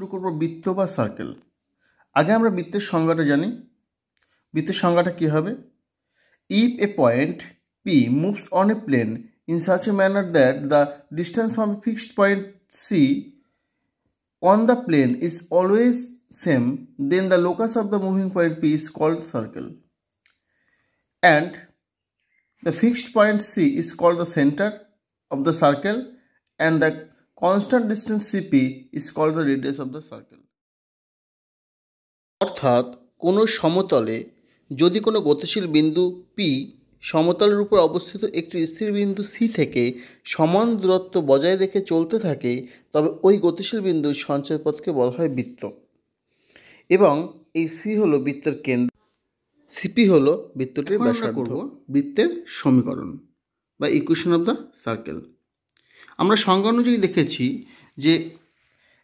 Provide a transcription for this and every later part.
শুরু করব বৃত্ত বা সার্কেল। আগে আমরা বৃত্তের সংজ্ঞাটা জানি। বৃত্তের সংজ্ঞাটা কী হবে? If A point P moves on a plane in such a manner that the distance from a fixed point C on the plane is always same, then the locus of the moving point P is called circle, and the fixed point C is called the center of the circle, and the constant distance CP is called the radius of the circle. অর্থাৎ কোনো সমতলে যদি কোনো গতিশীল বিন্দু P সমতলের উপর অবস্থিত একটি স্থির বিন্দু C থেকে সমান দূরত্ব বজায় রেখে চলতে থাকে, তবে ওই গতিশীল বিন্দুর সঞ্চয়পথকে বলা হয় বৃত্ত। এবং এই C হলো বৃত্তের কেন্দ্র, CP হলো বৃত্তটির ব্যাসার্ধ। বৃত্তের সমীকরণ বা ইকুয়েশন অফ দ্য সার্কেল আমরা সংজ্ঞা অনুযায়ী দেখেছি যে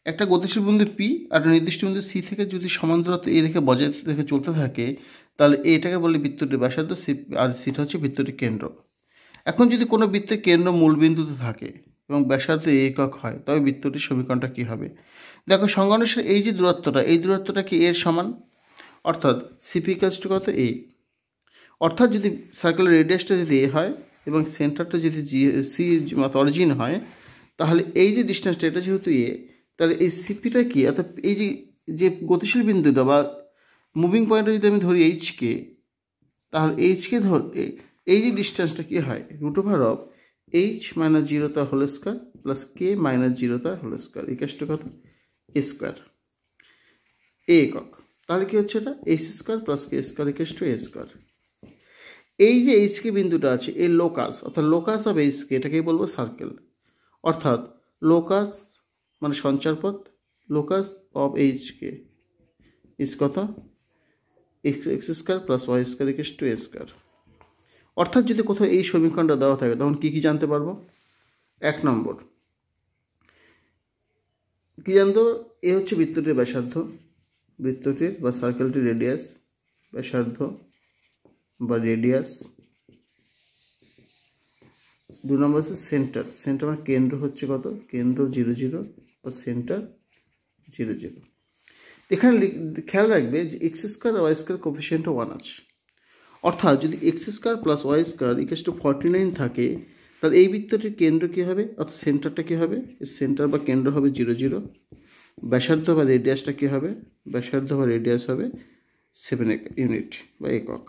একটা গতিশীল বিন্দু P আর একটা নির্দিষ্ট বিন্দু C থেকে যদি সমান দূরত্ব এ রেখে বজায় রেখে চলতে থাকে, তাহলে এটাকে বলে বৃত্তটির ব্যাসার্ধ, আর সিটা হচ্ছে বৃত্তটির কেন্দ্র। এখন যদি কোনো বৃত্তের কেন্দ্র মূল বিন্দুতে থাকে এবং ব্যাসার্ধ একক হয়, তবে বৃত্তটির সমীকরণটা কী হবে? দেখো সংজ্ঞা অনুসারে এই যে দূরত্বটা, এই দূরত্বটা কি এর সমান, অর্থাৎ সিপি ইকুয়ালস টু কত? এ। অর্থাৎ যদি সার্কেলের রেডিয়াসটা যদি এ হয় এবং সেন্টারটা যদি সি অরিজিন হয়, তাহলে এই যে ডিস্টেন্সটা এটা যেহেতু এ, তাহলে এই সিপিটা কি, অর্থাৎ এই যে গতিশীল বিন্দুটা বা মুভিং পয়েন্টটা যদি আমি ধরি এইচকে, তাহলে এইচকে এই যে ডিস্টেন্সটা কী হয়? Root over of H minus zero তার হোল স্কোয়ার প্লাস কে মাইনাস জিরো তার হোল স্কোয়ার ইকুয়ালস টু কত? A square. এ একক। তাহলে কি হচ্ছে এটা? H square plus K square equals to A square. এই যে এইচকে বিন্দুটা আছে, এই লোকাস অর্থাৎ লোকাস অফ এইচকে, এটাকেই বলবো সার্কেল। অর্থাৎ লোকাস মানে সঞ্চারপথ, লোকাস অফ এইচকে ইজ কত? X square plus Y square equals to A square. অর্থাৎ যদি কোথাও এই সমীকরণটা দেওয়া থাকে, তখন কী কী জানতে পারবো? 1 নম্বর কী জানতো? এ হচ্ছে বৃত্তটির ব্যাসার্ধ, বৃত্তটির বা সার্কেলটির রেডিয়াস, ব্যাসার্ধ বা রেডিয়াস। 2 নম্বর হচ্ছে সেন্টার, সেন্টার মানে কেন্দ্র হচ্ছে কত? কেন্দ্র 0 0 বা সেন্টার 0 0। এখানে খেয়াল রাখবে যে এক্স স্কোয়ার আর ওয়াই স্কোয়ার কোফিসিয়েন্টও 1 আছে। অর্থাৎ যদি X square plus Y square equals to 49 থাকে, তাহলে এই বৃত্তটির কেন্দ্র কী হবে, অর্থাৎ সেন্টারটা কী হবে? সেন্টার বা কেন্দ্র হবে 0 0। ব্যাসার্ধ বা রেডিয়াসটা কী হবে? ব্যাসার্ধ বা রেডিয়াস হবে 7 ইউনিট বা একক।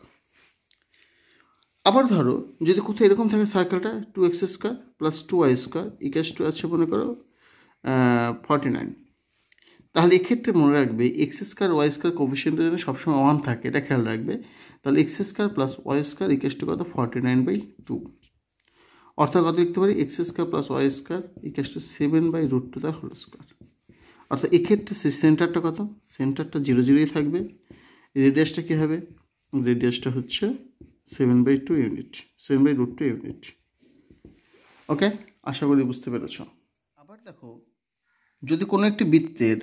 আবার ধরো যদি কোথাও এরকম থাকে সার্কেলটা 2x square plus 2y square equals to আছে মনে করো 49, তাহলে এক্ষেত্রে মনে রাখবে এক্স স্কোয়ার ওয়াই স্কোয়ার কোফিসিয়েন্টের জন্য সবসময় 1 থাকে, এটা খেয়াল রাখবে। তাহলে X square plus Y square equals to কত? 49/2। অর্থাৎ কত লিখতে পারি? X square plus Y square equals to 7/√2 তার হোল স্কোয়ার। অর্থাৎ এক্ষেত্রে সেন্টারটা কত? সেন্টারটা 0 0ই থাকবে। রেডিয়াসটা কী হবে? রেডিয়াসটা হচ্ছে 7/2 ইউনিট, 7/√2 ইউনিট। ওকে, আশা করি বুঝতে পেরেছ। আবার দেখো যদি কোনো একটি বৃত্তের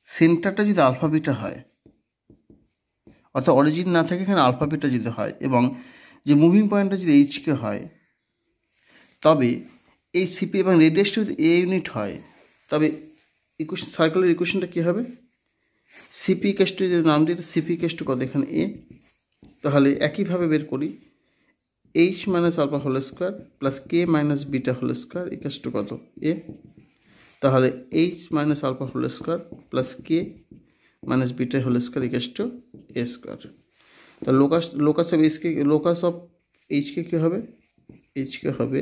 সেন্টারটা যদি আলফা বিটা হয়, অর্থাৎ অরিজিন না থাকে, এখানে আলফা বিটা যদি হয় এবং যে মুভিং পয়েন্টটা যদি এইচকে হয়, তবে এই সিপি এবং রেডিয়াসটা যদি এ ইউনিট হয়, তবে ইকুয়েশন সার্কেলের ইকুয়েশনটা কী হবে? সিপি ইকুয়ালস টু, যদি নাম দিই সিপি ইকুয়ালস টু কত? এখানে এ। তাহলে একইভাবে বের করি h minus alpha whole square plus K minus beta whole square equals to কত? এ। তাহলে h minus alpha whole square plus K minus beta whole square equals to A square. তাহলে locus of h k, locus of h k কী হবে? H k হবে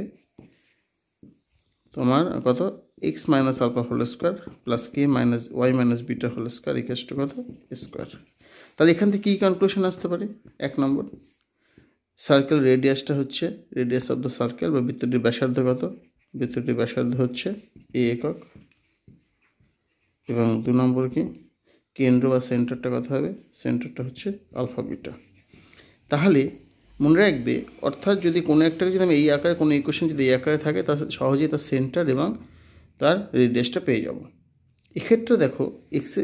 তোমার কত? X minus alpha whole square plus K minus y minus beta whole square equals to কত? Square. তাহলে এখান থেকে কী কনক্লুশন আসতে পারে? 1 নম্বর সার্কেল রেডিয়াসটা হচ্ছে রেডিয়াস অফ দ্য সার্কেল বা বৃত্তটির ব্যাসার্ধ কত? বৃত্তটির ব্যাসার্ধ হচ্ছে এ একক। এবং 2 নম্বর কি? কেন্দ্র বা সেন্টারটা কত হবে? সেন্টারটা হচ্ছে আলফা বিটা। তাহলে মনে রাখবে, অর্থাৎ যদি কোনো একটাকে যদি আমি এই আকারে কোনো ইকুয়েশন যদি এই আকারে থাকে, তার সহজেই তার সেন্টার এবং তার রেডিয়াসটা পেয়ে যাব। এক্ষেত্রে দেখো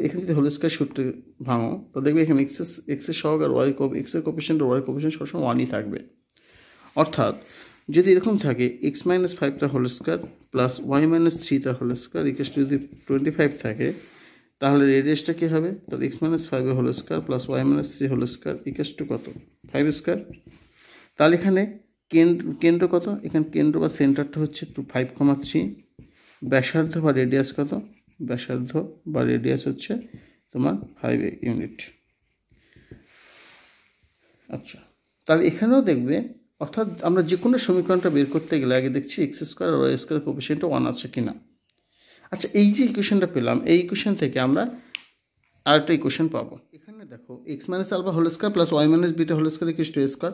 এখানে যদি হোল স্কোয়ার সূত্রে ভাঙো, তো দেখবে এখানে এক্সের সহগ আর ওয়াই এক্সের কোফিসিয়েন্ট আর ওয়াই কোফিসিয়েন্ট সবসময় 1ই থাকবে। অর্থাৎ যদি এরকম থাকে এক্স মাইনাস 5 তার whole square plus Y minus 3 তার হোল স্কোয়ার ইকুয়ালস টু যদি 25 থাকে, তাহলে রেডিয়াসটা কী হবে? তাহলে X minus 5 whole square plus Y minus 3 whole square equals to কত? 5 স্কোয়ার। তাহলে এখানে কেন্দ্র কত? এখানে কেন্দ্র বা সেন্টারটা হচ্ছে 5,3। ব্যাসার্ধ বা রেডিয়াস কত? ব্যাসার্ধ বা রেডিয়াস হচ্ছে তোমার 5 ইউনিট। আচ্ছা, তাহলে এখানেও দেখবে, অর্থাৎ আমরা যে কোনো সমীকরণটা বের করতে গেলে আগে দেখছি এক্স স্কোয়ার আর ওয়াই স্কোয়ার কোএফিসিয়েন্টটা 1 আছে কি না। আচ্ছা, এই যে ইকুয়েশনটা পেলাম, এই ইকুয়েশন থেকে আমরা আরেকটা ইকুয়েশন পাবো। এখানে দেখো X minus alpha whole square plus Y minus beta whole square equals to A square.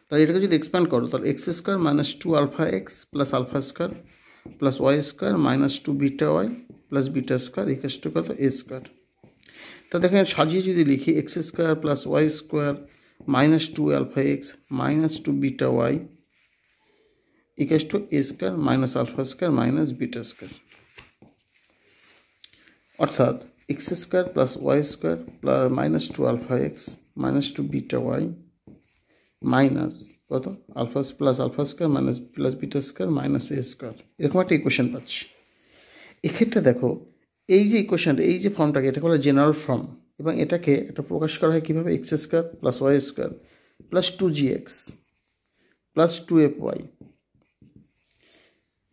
তাহলে এটাকে যদি এক্সপ্যান্ড করো তাহলে X square minus 2 alpha X plus alpha square plus Y square minus 2 beta Y plus beta square equals to কত? A square. তা দেখেন সাজিয়ে যদি লিখি X square plus Y square minus 2 alpha x minus 2 beta Y equals to A square minus alpha square minus beta square. অর্থাৎ x square plus Y square plus minus 2 alpha x minus 2 beta y minus কত? Alpha plus alpha square minus plus beta square minus a square. এরকম একটা equation পাচ্ছি। এক্ষেত্রে দেখো এই যে ইকুয়েশনটা, এই যে ফর্মটাকে, এটা বলা জেনারেল ফর্ম, এবং এটাকে এটা প্রকাশ করা হয় কীভাবে? X square plus Y square plus 2gx plus 2fy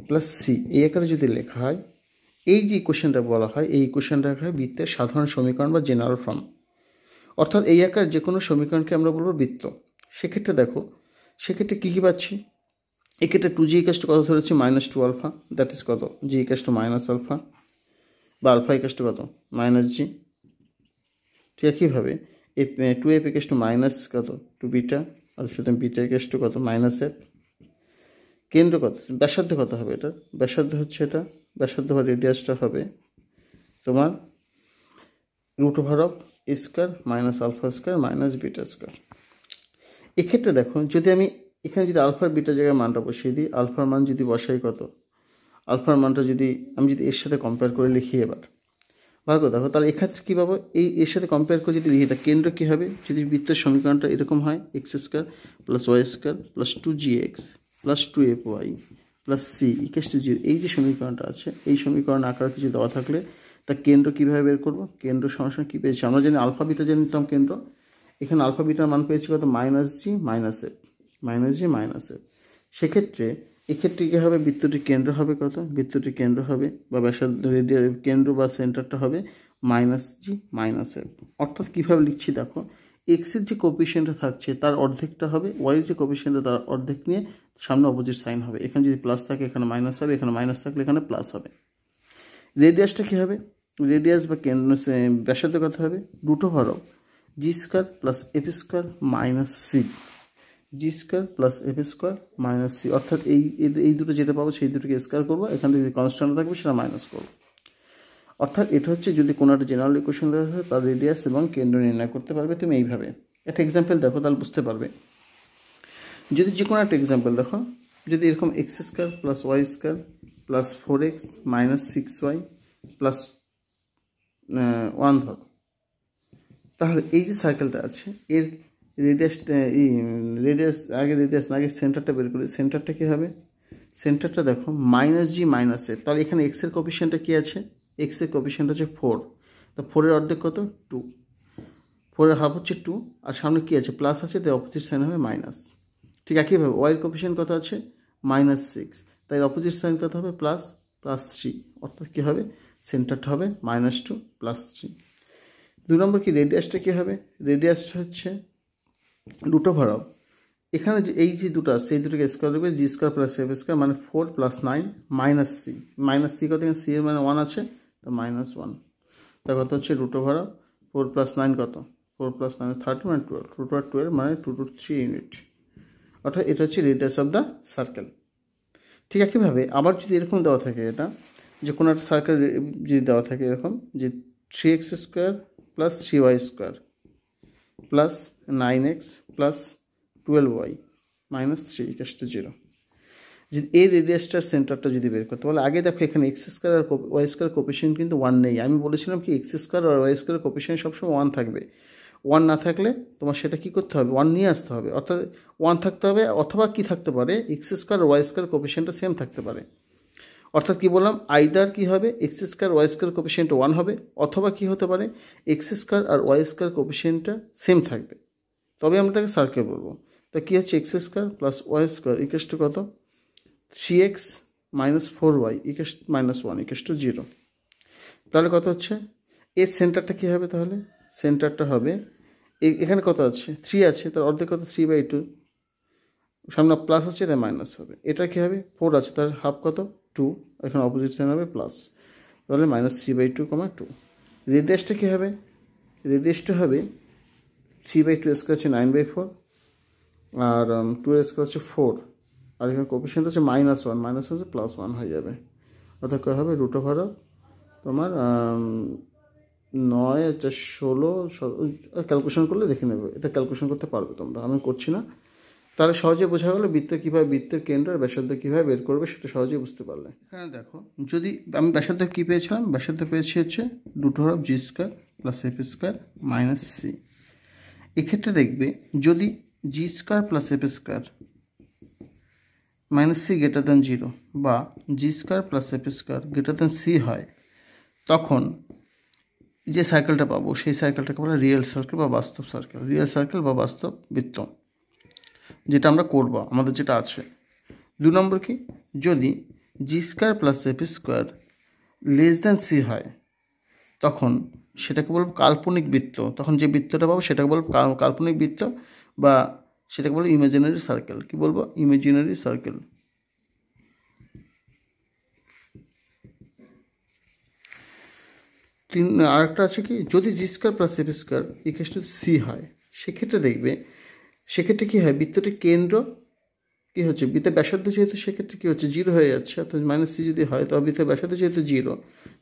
plus C, এই আকারে যদি লেখা হয়, এই যে ইকুয়েশনটা বলা হয়, এই ইকুয়েশনটা হয় বৃত্তের সাধারণ সমীকরণ বা জেনারেল ফর্ম। অর্থাৎ এই আকার যে কোনো সমীকরণকে আমরা বলবো বৃত্ত। সেক্ষেত্রে দেখো, সেক্ষেত্রে কী কী পাচ্ছি? এক্ষেত্রে 2g ইকুয়ালস টু কত ধরেছি? মাইনাস 2 আলফা, দ্যাট ইজ কত? g equals to minus alpha বা আলফা ইকুয়ালস টু কত? Minus G. ঠিক একইভাবে এই 2f ইকুয়ালস টু মাইনাস কত? 2 বিটা, আর সুতরাং বিটা ইকুয়ালস টু কত? Minus F. কেন্দ্র কত? ব্যাসার্ধ কত হবে? এটা ব্যাসার্ধ হচ্ছে, এটা ব্যাসার্ধ বা রেডিয়াসটা হবে তোমার root over of A square minus alpha square minus beta square. এক্ষেত্রে দেখো, যদি আমি এখানে যদি আলফার বিটা জায়গায় মানটা বসিয়ে দিই, আলফার মান যদি বসাই কত? আলফার মানটা যদি আমি যদি এর সাথে কম্পেয়ার করে লিখি, এবার ভালো করে দেখো, তাহলে এক্ষেত্রে কী পাবো? এর সাথে কম্পেয়ার করে যদি লিখি, তার কেন্দ্র কী হবে? যদি বৃত্তের সমীকরণটা এরকম হয়, X square plus Y square plus 2gx plus 2fy plus C equals to 0, এই যে সমীকরণটা আছে, এই সমীকরণ আকার কিছু দেওয়া থাকলে তার কেন্দ্র কীভাবে বের করবো? কেন্দ্র সমস্যা কী পেয়েছি? আমরা জানি আলফা বিটা জেনে নিতাম কেন্দ্র। এখানে আলফা বিটার মান পেয়েছি কত? মাইনাস জি মাইনাস এফ, মাইনাস জি মাইনাস এফ। সেক্ষেত্রে এক্ষেত্রে কী হবে? বৃত্তটির কেন্দ্র হবে কত? বৃত্তটির কেন্দ্র হবে বা ব্যাসার্ধ কেন্দ্র বা সেন্টারটা হবে মাইনাস জি মাইনাস এফ। অর্থাৎ কীভাবে লিখছি দেখো, এক্সের যে কোপিশিয়েন্টটা থাকছে তার অর্ধেকটা হবে, ওয়াইয়ের যে কোপিশিয়েন্টটা তার অর্ধেক নিয়ে সামনে অপোজিট সাইন হবে। এখানে যদি প্লাস থাকে এখানে মাইনাস হবে, এখানে মাইনাস থাকলে এখানে প্লাস হবে। রেডিয়াসটা কী হবে? রেডিয়াস বা কেন্দ্র ব্যাসার্ধ কত হবে? Root over of G square plus F square minus C, G square plus F square minus C. অর্থাৎ এই দুটো যেটা পাবো সেই দুটোকে স্কোয়ার করবো, এখান থেকে যদি কনস্ট্যান্ট থাকবে সেটা মাইনাস করবো। অর্থাৎ এটা হচ্ছে যদি কোনো একটা জেনারেল ইকুয়েশন দেওয়া হয় তার রেডিয়াস এবং কেন্দ্র নির্ণয় করতে পারবে তুমি এইভাবে। একটা এক্সাম্পল দেখো, তাহলে বুঝতে পারবে। যদি যে কোনো একটা এক্সাম্পল দেখো, যদি এরকম X square plus Y square plus 4x minus 6y plus 1 ধরো, তাহলে এই যে সার্কেলটা আছে এর রেডিয়াসটা, রেডিয়াস না আগে সেন্টারটা বের করি। সেন্টারটা কী হবে? সেন্টারটা দেখো মাইনাস জি মাইনাস এফ। তাহলে এখানে এক্সের কোপিশিয়েন্টটা কী আছে? এক্সের কোপিশিয়েন্ট হচ্ছে 4, তো 4-এর অর্ধেক কত? 2, 4-এর হাফ হচ্ছে 2, আর সামনে কী আছে? প্লাস আছে, তাই অপোজিট সাইন হবে মাইনাস। ঠিক একইভাবে ওয়াইয়ের কোপিশিয়েন্ট কত আছে? মাইনাস 6, তাই অপোজিট সাইন কত হবে? প্লাস 3। অর্থাৎ কী হবে? সেন্টারটা হবে -2 প্লাস 3। 2 নম্বর কি রেডিয়াসটা কী হবে? রেডিয়াসটা হচ্ছে রুট ওভার অফ, এখানে যে এই যে দুটো আছে এই দুটোকে স্কোয়ার দেবে, G square plus F square মানে 4 plus 9 minus C. Minus C কত? সি এর মানে 1 আছে, তো -1। তা কত হচ্ছে? রুট ওভার অফ 4 প্লাস 9 কত? 4 প্লাস 9 30 মানে 12, রুট ওভার 12 মানে 2 to 3 ইউনিট। অর্থাৎ এটা হচ্ছে রেডিয়াস অফ দ্য সার্কেল। ঠিক একইভাবে আবার যদি এরকম দেওয়া থাকে, এটা যে কোনো একটা সার্কেল যদি দেওয়া থাকে এরকম যে 3x square plus 3y square plus 9x plus 12y minus 3 equals to 0, যদি এই রেডিয়াসটার সেন্টারটা যদি বের করতে বলে, আগে দেখো এখানে এক্স স্কোয়ার আর ওয়াই স্কোয়ার কোপিশিয়েন্ট কিন্তু 1 নেই। আমি বলেছিলাম কি এক্স স্কোয়ার আর ওয়াই স্কোয়ার কোপিশিয়েন্ট সবসময় 1 থাকবে। 1 না থাকলে তোমার সেটা কী করতে হবে? 1 নিয়ে আসতে হবে। অর্থাৎ 1 থাকতে হবে, অথবা কি থাকতে পারে? এক্স স্কোয়ার আর ওয়াই স্কোয়ার কোপিশিয়েন্টটা সেম থাকতে পারে। অর্থাৎ কি বললাম, আইদার কি হবে, x square Y square coefficient 1 হবে, অথবা কি হতে পারে, এক্স স্কোয়ার আর ওয়াই স্কোয়ার কোএফিসিয়েন্টটা সেম থাকবে, তবে আমরা তাকে সার্কেল বলবো। তা কী হচ্ছে, X square plus Y square equal to কত, 3x minus 4y equal minus 1 equal to 0। তাহলে কত হচ্ছে, এর সেন্টারটা কী হবে, তাহলে সেন্টারটা হবে এখানে কত আছে, 3 আছে, তার অর্ধেক কত, 3/2, সামনে প্লাস আছে তাই মাইনাস হবে। এটা কী হবে, 4 আছে, তার হাফ কত, 2, এখানে অপোজিট সাইন হবে প্লাস, তাহলে মাইনাস 3/2, 2। রেডিয়াসটা কী হবে, রেডিয়াসটা হবে 3/2 স্কোয়ার হচ্ছে 9/4, আর 2 স্কোয়ার হচ্ছে 4, আর এখানে কোএফিসিয়েন্ট হচ্ছে -1, মাইনাস হচ্ছে +1 হয়ে যাবে, অর্থাৎ কী হবে, রুট ওভার তোমার 9 আর 16, ক্যালকুলেশন করলে দেখে নেবে, এটা ক্যালকুলেশন করতে পারবে তোমরা, আমি করছি না। তাহলে সহজে বোঝা গেলো বৃত্ত কীভাবে, বৃত্তের কেন্দ্র আর ব্যাসার্ধ কীভাবে বের করবে সেটা সহজেই বুঝতে পারলে। এখানে দেখো, যদি আমি ব্যাসার্ধ কী পেয়েছিলাম, ব্যাসার্ধ পেয়েছি হচ্ছে √g² + f² - c। এক্ষেত্রে দেখবে যদি g² + f² - c > 0 বা g² + f² c হয়, তখন যে সার্কেলটা পাবো সেই সার্কেলটাকে বলে রিয়েল সার্কেল বা বাস্তব সার্কেল, রিয়েল সার্কেল বা বাস্তব বৃত্ত, যেটা আমরা করব, আমাদের যেটা আছে। 2 নম্বর কি, যদি g² + f² c হয়, তখন সেটাকে বলব কাল্পনিক বৃত্ত, তখন যে বৃত্তটা পাবো সেটাকে বলব কাল্পনিক বৃত্ত, বা সেটাকে বলব ইমাজিনারি সার্কেল। কি বলবো, ইমাজিনারি সার্কেল। আরেকটা আছে কি, যদি g² + f² = c হয়, সেক্ষেত্রে দেখবে, সেক্ষেত্রে কী হয়, বৃত্তটির কেন্দ্র কী হচ্ছে, বৃত্তের ব্যাসার্ধ যেহেতু, সেক্ষেত্রে কী হচ্ছে, 0 হয়ে যাচ্ছে, অর্থাৎ -c যদি হয়, তবে বৃত্তের ব্যাসার্ধ যেহেতু 0,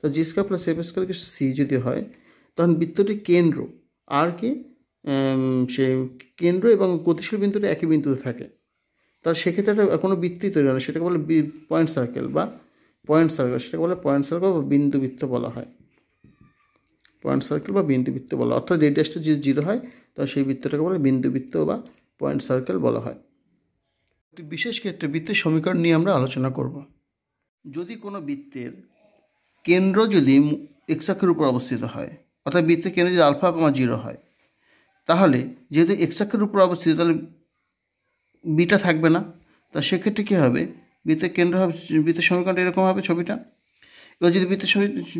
তো g² + f² c যদি হয়, তখন বৃত্তটির কেন্দ্র আর কি, সে কেন্দ্র এবং গতিশীল বিন্দুটা একই বিন্দুতে থাকে, তাহলে সেক্ষেত্রে একটা কোনো বৃত্তই তৈরি হয় না, সেটাকে বলে পয়েন্ট সার্কেল বা পয়েন্ট সার্কেল, সেটাকে বলে পয়েন্ট সার্কেল বা বিন্দুবৃত্ত বলা হয়, পয়েন্ট সার্কেল বা বিন্দুবৃত্ত বলা হয়। অর্থাৎ রেডিয়াসটা যদি 0 হয়, তখন সেই বৃত্তটাকে বলে বিন্দুবৃত্ত বা পয়েন্ট সার্কেল বলা হয়। একটি বিশেষ ক্ষেত্রে বৃত্তের সমীকরণ নিয়ে আমরা আলোচনা করব। যদি কোনো বৃত্তের কেন্দ্র যদি x অক্ষের উপর অবস্থিত হয়, অর্থাৎ বৃত্তের কেন্দ্র যদি α, 0 হয়, তাহলে যেহেতু x অক্ষের উপর অবস্থিত, তাহলে বিটা থাকবে না। তা সেক্ষেত্রে কী হবে, বৃত্তের কেন্দ্র হবে, বৃত্তের সমীকরণটা এরকম হবে ছবিটা। এবার যদি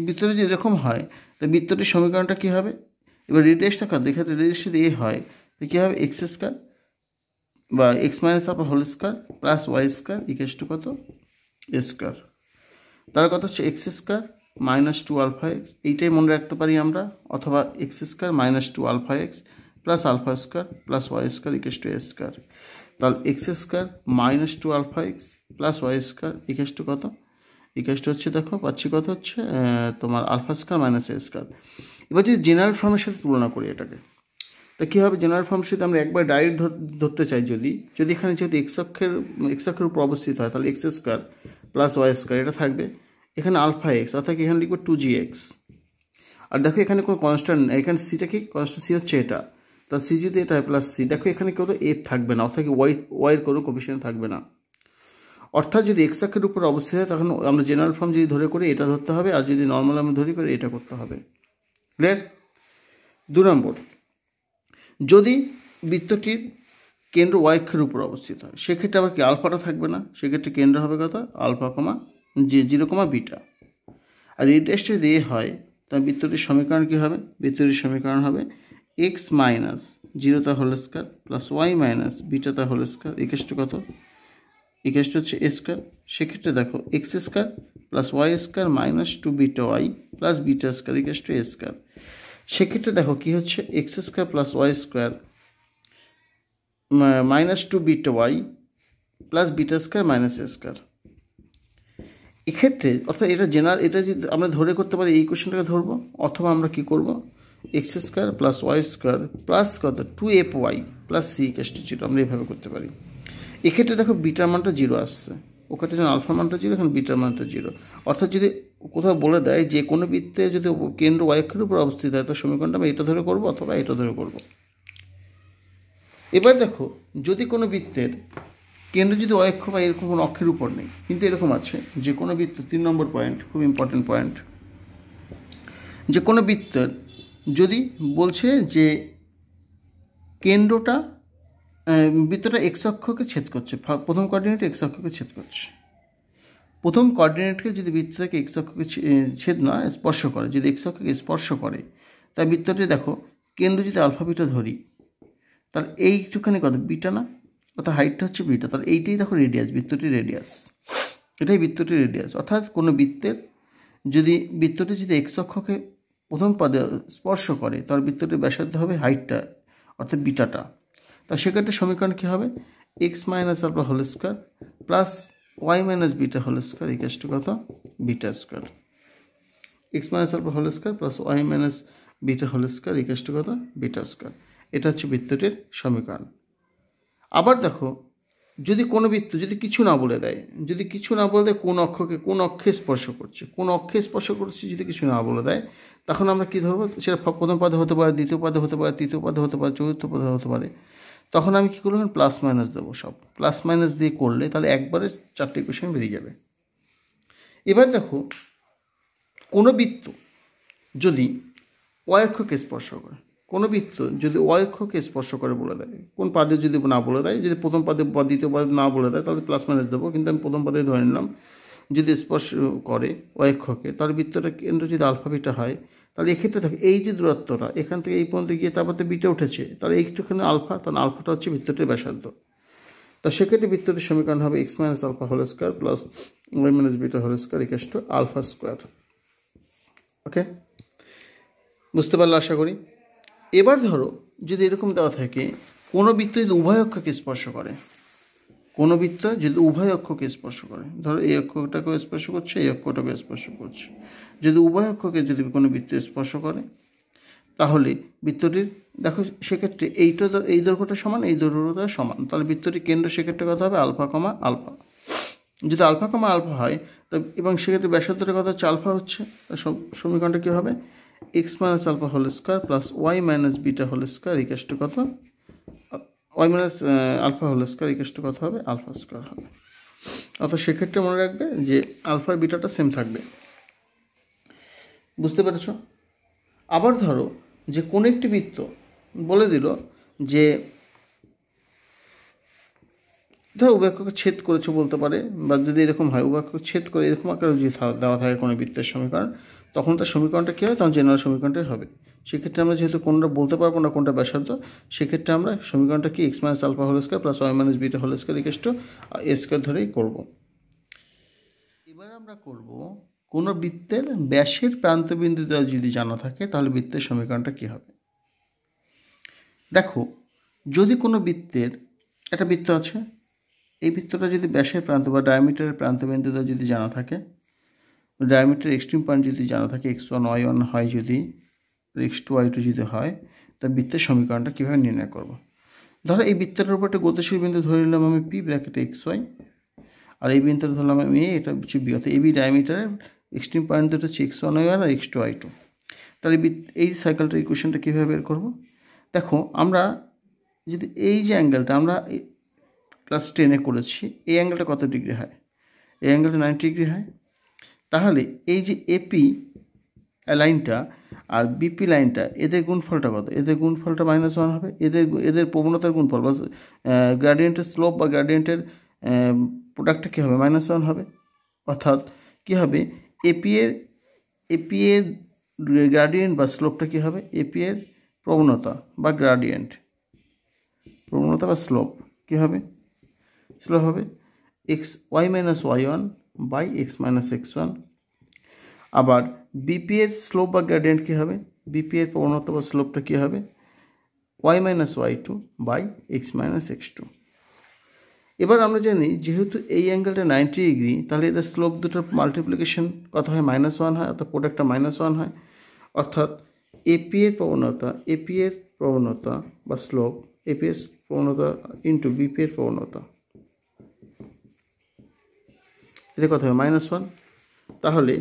বৃত্তটা যদি এরকম হয়, তো বৃত্তটির সমীকরণটা কী হবে, এবার রেডিয়াসটা কত, এক্ষেত্রে রেডিয়াস যদি a হয়, তো কী হবে, x² বা x - α² + y² = কত, a²। তাহলে কত হচ্ছে, x² - 2αx, এইটাই মনে রাখতে পারি আমরা, অথবা x² - 2αx + α² + y² = a²। তাহলে x² - 2αx + y² = কত, হচ্ছে, দেখো পাচ্ছি কত হচ্ছে, তোমার α² - a²। এবার যদি জেনারেল ফর্মের সাথে তুলনা করি এটাকে, তা কী হবে, জেনারেল ফর্মের সাথে আমরা একবার ডাইরেক্ট ধরতে চাই, যদি এখানে যেহেতু x অক্ষের উপর অবস্থিত হয়, তাহলে x² + y² এটা থাকবে, এখানে αx, অর্থাৎ এখানে লিখবো 2gx। আর দেখো এখানে কোনো কনস্ট্যান্ট নেই, এখানে সিটা কি কনস্ট্যান্ট, সি হচ্ছে এটা, তা সি যদি এটা প্লাস সি, দেখো এখানে কেউ তো এফ থাকবে না, অর্থাৎ ওয়াইয়ের কোনো কোএফিসিয়েন্ট থাকবে না। অর্থাৎ যদি x অক্ষের উপর অবস্থিত হয়, তখন আমরা জেনারেল ফর্ম যদি ধরে করি এটা ধরতে হবে, আর যদি নর্মাল আমরা ধরি করে এটা করতে হবে। ক্লিয়ার? 2 নম্বর, যদি বৃত্তটির কেন্দ্র y অক্ষের উপর অবস্থিত হয়, সেক্ষেত্রে আবার কি আলফাটা থাকবে না, সেক্ষেত্রে কেন্দ্র হবে কত, α, 0, β। আর রেডিয়াসটা যদি a হয়, তাহলে বৃত্তটির সমীকরণ কী হবে, বৃত্তটির সমীকরণ হবে x - 0² + y - β² = কত, হচ্ছে a²। সেক্ষেত্রে দেখো x² + y² - 2βy + β² = a²। সেক্ষেত্রে দেখো কি হচ্ছে, x² + y² - 2βy + β² - a²। এক্ষেত্রে অর্থাৎ এটা জেনারেল, এটা যদি আমরা ধরে করতে পারি, এই কোশ্চেনটাকে ধরবো, অথবা আমরা কি করব, x² + y² + কত 2fy + c = 0, আমরা এইভাবে করতে পারি। এক্ষেত্রে দেখো বিটার মানটা 0 আসছে, ওখানে যেন আলফার মানটা 0, এখানে বিটার মানটা 0। অর্থাৎ যদি কোথাও বলে দেয় যে কোনো বৃত্তে যদি কেন্দ্র y অক্ষের উপর অবস্থিত হয়, তার সমীকরণটা আমরা এটা ধরে করব অথবা এটা ধরে করব। এবার দেখো, যদি কোনো বৃত্তের কেন্দ্র যদি অক্ষ বা এরকম কোনো অক্ষের উপর নেই, কিন্তু এরকম আছে যে কোনো বৃত্ত, 3 নম্বর পয়েন্ট, খুব ইম্পর্টেন্ট পয়েন্ট, যে কোনো বৃত্তের যদি বলছে যে কেন্দ্রটা বৃত্তটা এক্স অক্ষকে ছেদ করছে, প্রথম কোঅর্ডিনেট এক্স অক্ষকে ছেদ করছে, প্রথম কোঅর্ডিনেটকে যদি বৃত্তটাকে এক্স অক্ষকে ছেদ না স্পর্শ করে, যদি এক্স অক্ষকে স্পর্শ করে, তাই বৃত্তটি দেখো কেন্দ্র যদি আলফা বিটা ধরি, তাহলে এইটুখানি কত বিটা না, অর্থাৎ হাইটটা হচ্ছে বিটা, তাহলে এইটাই দেখো রেডিয়াস, বৃত্তটির রেডিয়াস, এটাই বৃত্তটির রেডিয়াস। অর্থাৎ কোনো বৃত্তের বৃত্তটি যদি এক্স অক্ষকে প্রথম পদে স্পর্শ করে, তার বৃত্তটির ব্যাসার্ধ হবে হাইটটা, অর্থাৎ বিটাটা। তা সেক্ষেত্রে সমীকরণ কী হবে? X minus alpha whole square plus Y minus beta whole square equal to কত? Beta square. X minus alpha whole square plus Y minus beta whole square equal to কত? Beta square. এটা হচ্ছে বৃত্তটির সমীকরণ। আবার দেখো, যদি কোনো বৃত্ত যদি কিছু না বলে দেয়, যদি কিছু না বলে দেয় কোন অক্ষে স্পর্শ করছে, কোন অক্ষে স্পর্শ করছে যদি কিছু না বলে দেয়, তখন আমরা কী ধরবো? সেটা প্রথম পদে হতে পারে, দ্বিতীয় পদে হতে পারে, তৃতীয় পদে হতে পারে, চতুর্থ পদে হতে পারে। তখন আমি কী করবো? প্লাস মাইনাস দেবো, সব প্লাস মাইনাস দিয়ে করলে তাহলে একবারে 4টে ইকুয়েশন বেরিয়ে যাবে। এবার দেখো, কোনো বৃত্ত যদি অক্ষকে স্পর্শ করে, কোনো বৃত্ত যদি অক্ষকে স্পর্শ করে বলে দেয়, কোন পাদে যদি না বলে দেয়, যদি প্রথম পাদে বা দ্বিতীয় পাদে না বলে দেয় তাহলে প্লাস মাইনাস দেবো, কিন্তু আমি প্রথম পাদে ধরে নিলাম। যদি স্পর্শ করে অক্ষকে, তাহলে বৃত্তটা কেন্দ্র যদি আলফা বিটা হয়, তাহলে এক্ষেত্রে থাকে এই যে দূরত্বটা এখান থেকে এই পর্যন্ত গিয়ে তারপর তো বিটা উঠেছে, তাহলে এইটুখানে আলফা, তাহলে আলফাটা হচ্ছে বৃত্তটির ব্যাসার্ধ। তা সেক্ষেত্রে বৃত্তটির সমীকরণ হবে x minus alpha whole square plus Y minus beta whole square equal to alpha square. Okay, বুঝতে পারলে আশা করি। এবার ধরো যদি এরকম দেওয়া থাকে, কোনো বৃত্ত যদি উভয় অক্ষকে স্পর্শ করে, কোনো বৃত্ত যদি উভয় অক্ষকে স্পর্শ করে, ধরো এই অক্ষটাকেও স্পর্শ করছে, এই অক্ষটাকেও স্পর্শ করছে, যদি উভয় অক্ষকে যদি কোনো বৃত্ত স্পর্শ করে, তাহলে বৃত্তটির দেখো সেক্ষেত্রে এইটা তো এই দৈর্ঘ্যটা সমান, এই দৈর্ঘ্যটা সমান, তাহলে বৃত্তটির কেন্দ্র সেক্ষেত্রে কত হবে? Alpha comma alpha. যদি আলফা কমা আলফা হয় তো, এবং সেক্ষেত্রে ব্যাসার্ধটা কত হচ্ছে? আলফা হচ্ছে। সমীকরণটা কী হবে? X minus alpha whole square plus Y minus beta whole square equal to কত? Y minus alpha whole square equal to কত হবে? আলফা স্কোয়ার হবে। অর্থাৎ সেক্ষেত্রে মনে রাখবে যে আলফার বিটাটা সেম থাকবে। বুঝতে পেরেছ? আবার ধরো যে কোনো একটি বৃত্ত বলে দিল যে ধরো উভয়ক্ষকে ছেদ করেছে বলতে পারে, বা যদি এরকম হয় উভয়ক্ষকে ছেদ করে এরকম আকারে যদি দেওয়া থাকে কোনো বৃত্তের সমীকরণ, তখন তার সমীকরণটা কী হবে? তখন জেনারেল সমীকরণটাই হবে। সেক্ষেত্রে আমরা যেহেতু কোনটা বলতে পারবো না কোনটা ব্যাসার্ধ, সেক্ষেত্রে আমরা সমীকরণটা কি X minus alpha whole square plus Y minus beta whole square equal to A square ধরেই করবো। এবার আমরা করব কোনো বৃত্তের ব্যাসের প্রান্তবিন্দু যদি জানা থাকে, তাহলে বৃত্তের সমীকরণটা কী হবে? দেখো, যদি কোনো বৃত্তের একটা বৃত্ত আছে, এই বৃত্তটা যদি ব্যাসের প্রান্ত বা ডায়ামিটারের প্রান্তবিন্দুটা যদি জানা থাকে, ডায়ামিটার এক্সট্রিম পয়েন্ট যদি জানা থাকে, x1 y1 হয় যদি, x2 y2 যদি হয়, তা বৃত্তের সমীকরণটা কীভাবে নির্ণয় করব? ধরো এই বৃত্তটার উপর একটা গতিশীল বিন্দু ধরে নিলাম আমি পি ব্র্যাকেটে xy, আর এই বিন্দুটা ধরলাম আমি এ, এটা হচ্ছে বি, অর্থাৎ এবি ডায়ামিটারের এক্সট্রিম পয়েন্ট দুটো হচ্ছে x1 y1 আর x2 y2। তাহলে এই সাইকেলটার ইকুয়েশনটা কীভাবে বের করব? দেখো, আমরা যদি এই যে অ্যাঙ্গেলটা আমরা ক্লাস 10-এ করেছি, এই অ্যাঙ্গেলটা কত ডিগ্রি হয়? এই অ্যাঙ্গেলটা 90 ডিগ্রি হয়। তাহলে এই যে এপি লাইনটা আর বিপি লাইনটা, এদের গুণফলটা কত? এদের গুণফলটা -1 হবে। এদের প্রবণতার গুণফল বা গ্রেডিয়েন্টের স্লোপ বা গ্রেডিয়েন্টের প্রোডাক্টটা কী হবে? -1 হবে। অর্থাৎ কী হবে? এপি এর গ্রেডিয়েন্ট বা স্লোপটা কী হবে? এপি এর প্রবণতা বা গ্রেডিয়েন্ট, প্রবণতা বা স্লোপ কী হবে? স্লোপ হবে y minus y1 by X minus x1। আবার বিপি এর স্লোপ বা গ্রেডিয়েন্ট কী হবে? বিপি এর প্রবণতা বা স্লোপটা কী হবে? y minus y2 by X minus x2। এবার আমরা জানি যেহেতু এই অ্যাঙ্গেলটা 90 ডিগ্রি, তাহলে এদের স্লোপ দুটোর মাল্টিপ্লিকেশন কত হয়? -1 হয়, অর্থাৎ প্রোডাক্টটা -1 হয়। অর্থাৎ এপি এর প্রবণতা বা স্লোপ, এপি এর প্রবণতা ইন্টু বিপি এর প্রবণতা, এটা কত হবে? -1। তাহলে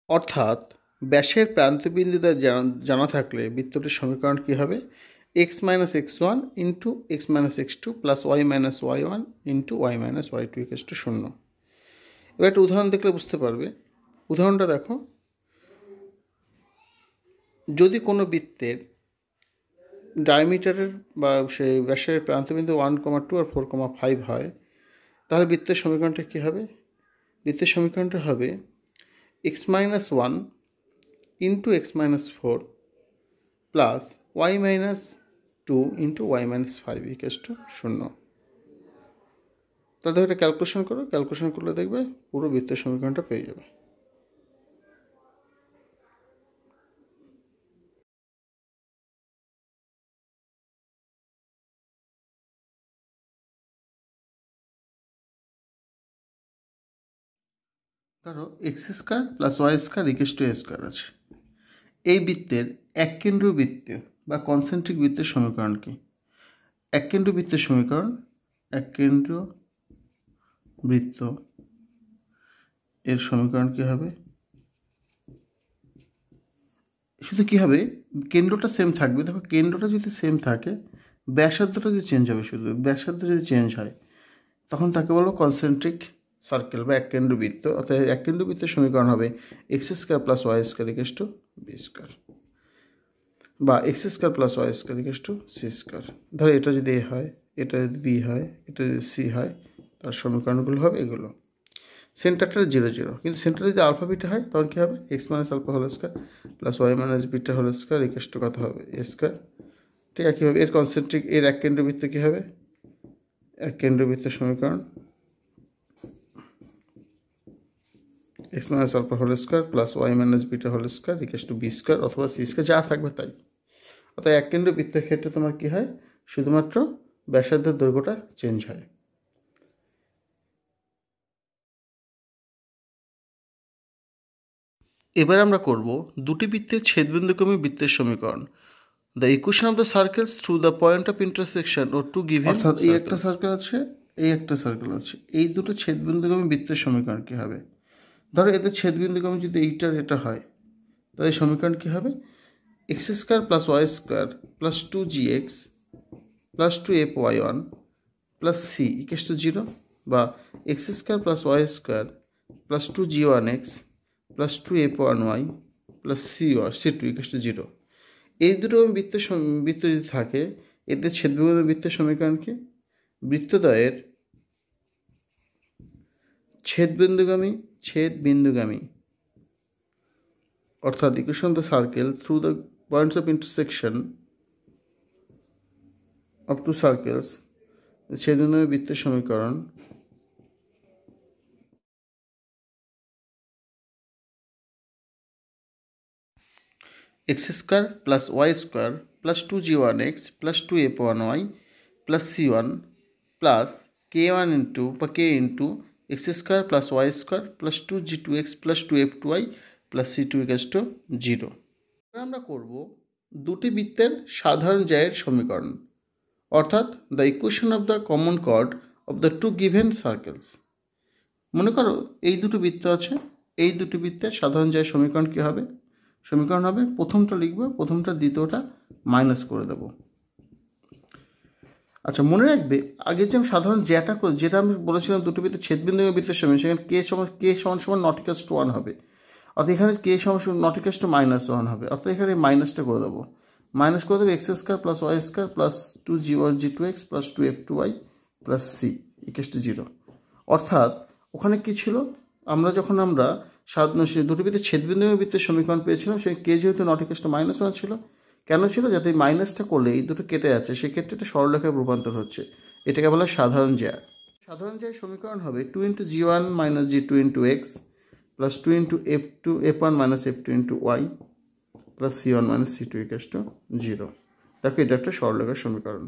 অর্থাৎ ব্যাসের প্রান্তবিন্দু জানা থাকলে বৃত্তটির সমীকরণ কী হবে? X minus X one into X minus X two plus Y minus Y one into Y minus Y two equal to 0। এবার একটা উদাহরণ দেখলে বুঝতে পারবে। উদাহরণটা দেখো, যদি কোনো বৃত্তের ডায়ামিটারের বা সেই ব্যাসের প্রান্তবিন্দু 1,2 আর 4,5 হয়, তাহলে বৃত্তের সমীকরণটা কী হবে? বৃত্তের সমীকরণটা হবে x minus one into X minus four plus Y minus two into Y minus five equal to 0। তাহলে এটা ক্যালকুলেশন করো, ক্যালকুলেশন করলে দেখবে পুরো বৃত্তের সমীকরণটা পেয়ে যাবে। ধরো X square plus Y square equal to A square আছে। এই বৃত্তের এক কেন্দ্রীয় বৃত্ত বা কনসেন্ট্রিক বৃত্তের সমীকরণ কি? এক কেন্দ্রীয় বৃত্তের সমীকরণ, এক কেন্দ্রীয় বৃত্ত এর সমীকরণ কী হবে? শুধু কী হবে, কেন্দ্রটা সেম থাকবে। দেখো কেন্দ্রটা যদি সেম থাকে, ব্যাসার্ধটা যদি চেঞ্জ হবে, শুধু ব্যাসার্ধ যদি চেঞ্জ হয়, তখন তাকে বলো কনসেন্ট্রিক সার্কেল বা এক কেন্দ্রীয় বৃত্ত। অর্থাৎ এক কেন্দ্রীয় বৃত্তের সমীকরণ হবে x square plus Y square equal to B square, বা x square plus Y square equal to c square. ধরো এটা যদি এ হয়, এটা যদি বি হয়, এটা যদি সি হয়, তার সমীকরণগুলো হবে এগুলো। সেন্টারটা 0 0, কিন্তু সেন্টার যদি আলফা বিটা হয় তখন কী হবে? X minus alpha whole square plus Y minus beta whole square equal to কত হবে? A square. ঠিক আছে, কীভাবে এর কনসেন্ট্রিক এর এক কেন্দ্রীয় বৃত্ত কী হবে? এক কেন্দ্রীয় বৃত্তের সমীকরণ X minus alpha whole square plus Y minus beta whole square equal to B square অথবা সি স্কোয়ার, যা থাকবে তাই। অর্থাৎ এক কেন্দ্রীয় বৃত্তের ক্ষেত্রে তোমার কী হয়? শুধুমাত্র ব্যাসার্ধের দৈর্ঘ্যটা চেঞ্জ হয়। এবার আমরা করব দুটি বৃত্তের ছেদবিন্দুগামী বৃত্তের সমীকরণ। The equation of the circles through the point of intersection of two given. অর্থাৎ এই একটা সার্কেল আছে, এই একটা সার্কেল আছে, এই দুটো ছেদবিন্দুগামী বৃত্তের সমীকরণ কী হবে? ধরো এদের ছেদবিন্দুগামী যদি এইটার এটা হয়, তাহলে সমীকরণ কী হবে? X square plus Y square plus 2gx plus 2fy1 plus C equal to 0, বা x square plus Y square plus 2g1x plus 2f1y plus c2 equal to 0। এই দুটো বৃত্ত যদি থাকে, এদের ছেদবিন্দু বৃত্তের সমীকরণ কি? বৃত্তদ্বয়ের ছেদবিন্দুগামী অর্থাৎ equation of the circle through the points of intersection of two circles, ছেদবিন্দুগামী বৃত্তের সমীকরণ x square plus Y square plus 2g1x plus 2f1y plus c1 plus k1 into বা k into x square plus Y square plus 2g2x plus 2f2y plus c2 equal to 0। আমরা করব দুটি বৃত্তের সাধারণ জ্যায়ের সমীকরণ, অর্থাৎ the equation of the common chord of the two given circles. মনে করো এই দুটো বৃত্ত আছে, এই দুটি বৃত্তের সাধারণ জ্যায়ের সমীকরণ কী হবে? সমীকরণ হবে, প্রথমটা লিখবো, প্রথমটা দ্বিতীয়টা মাইনাস করে দেব। আচ্ছা মনে রাখবে, আগে যে আমি সাধারণ যেটা আমি বলেছিলাম দুটো বৃত্তের ছেদবিন্দু বৃত্তের সময়, সেখানে কে সমান নট ইকুয়ালস টু 1 হবে, অর্থাৎ এখানে কে সমান নট ইকুয়ালস টু -1 হবে, অর্থাৎ এখানে মাইনাসটা করে দেবো। মাইনাস করে দেবো X square plus Y square plus 2g1g2x plus 2f2y plus C equals to 0। অর্থাৎ ওখানে কী ছিল? আমরা দুটো বৃত্তের ছেদবিন্দু বৃত্তের সমীকরণ পেয়েছিলাম, সেই কে যেহেতু নট ইকুয়ালস টু -1 ছিল। কেন ছিল? যাতে এই মাইনাসটা করলে এই দুটো কেটে যাচ্ছে, সেক্ষেত্রে এটা সরলরেখায় রূপান্তর হচ্ছে। এটাকে বলা হয় সাধারণ জ্যা। সাধারণ জ্যায়ের সমীকরণ হবে 2 into g1 minus g2 into X plus 2 into f1 minus f2 into Y plus c1 minus c2 equal to 0। দেখো এটা একটা সরলরেখার সমীকরণ।